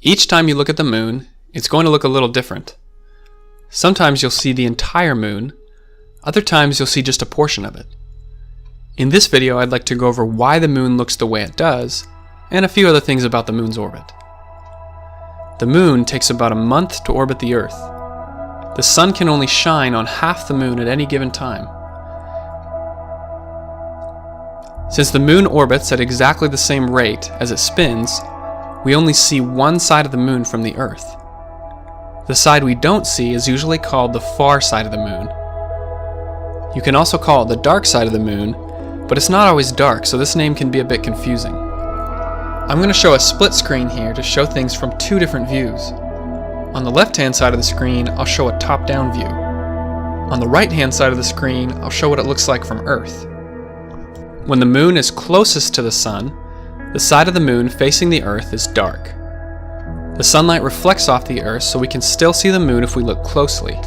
Each time you look at the moon, it's going to look a little different. Sometimes you'll see the entire moon, other times you'll see just a portion of it. In this video, I'd like to go over why the moon looks the way it does, and a few other things about the moon's orbit. The moon takes about a month to orbit the Earth. The sun can only shine on half the moon at any given time. Since the moon orbits at exactly the same rate as it spins, we only see one side of the moon from the Earth. The side we don't see is usually called the far side of the moon. You can also call it the dark side of the moon, but it's not always dark, so this name can be a bit confusing. I'm going to show a split screen here to show things from two different views. On the left-hand side of the screen, I'll show a top-down view. On the right-hand side of the screen, I'll show what it looks like from Earth. When the moon is closest to the sun, the side of the moon facing the Earth is dark. The sunlight reflects off the Earth, so we can still see the moon if we look closely.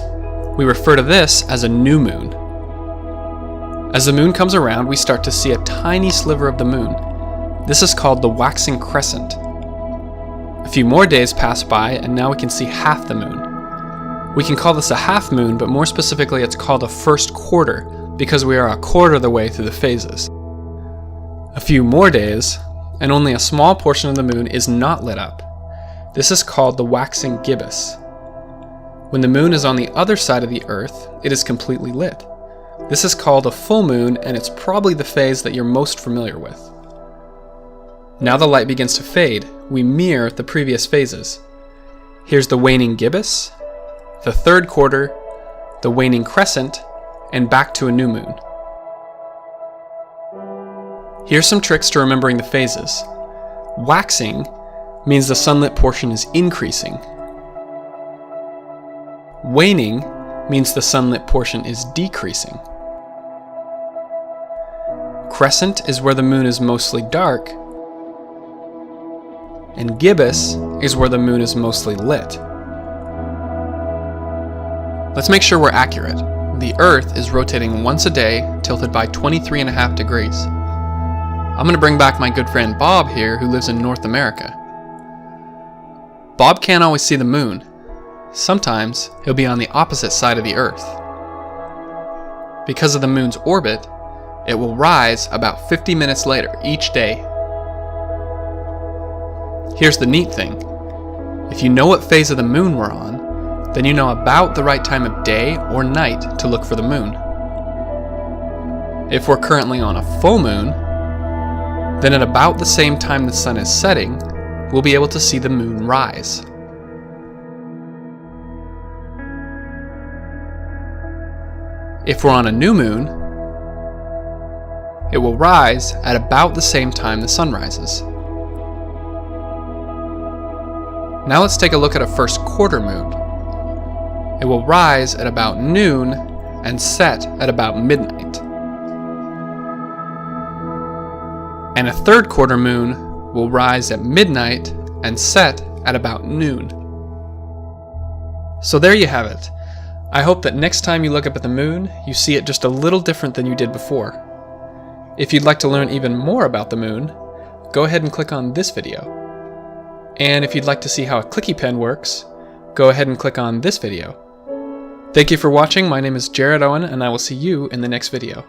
We refer to this as a new moon. As the moon comes around, we start to see a tiny sliver of the moon. This is called the waxing crescent. A few more days pass by, and now we can see half the moon. We can call this a half moon, but more specifically it's called a first quarter, because we are a quarter of the way through the phases. A few more days, and only a small portion of the moon is not lit up. This is called the waxing gibbous. When the moon is on the other side of the Earth, it is completely lit. This is called a full moon, and it's probably the phase that you're most familiar with. Now the light begins to fade, we mirror the previous phases. Here's the waning gibbous, the third quarter, the waning crescent, and back to a new moon. Here's some tricks to remembering the phases. Waxing means the sunlit portion is increasing. Waning means the sunlit portion is decreasing. Crescent is where the moon is mostly dark, and gibbous is where the moon is mostly lit. Let's make sure we're accurate. The Earth is rotating once a day, tilted by 23.5 degrees. I'm going to bring back my good friend Bob here, who lives in North America. Bob can't always see the moon. Sometimes he'll be on the opposite side of the Earth. Because of the moon's orbit, it will rise about 50 minutes later each day. Here's the neat thing. If you know what phase of the moon we're on, then you know about the right time of day or night to look for the moon. If we're currently on a full moon, then at about the same time the sun is setting, we'll be able to see the moon rise. If we're on a new moon, it will rise at about the same time the sun rises. Now let's take a look at a first quarter moon. It will rise at about noon and set at about midnight. And a third quarter moon will rise at midnight and set at about noon. So there you have it. I hope that next time you look up at the moon, you see it just a little different than you did before. If you'd like to learn even more about the moon, go ahead and click on this video. And if you'd like to see how a clicky pen works, go ahead and click on this video. Thank you for watching. My name is Jared Owen, and I will see you in the next video.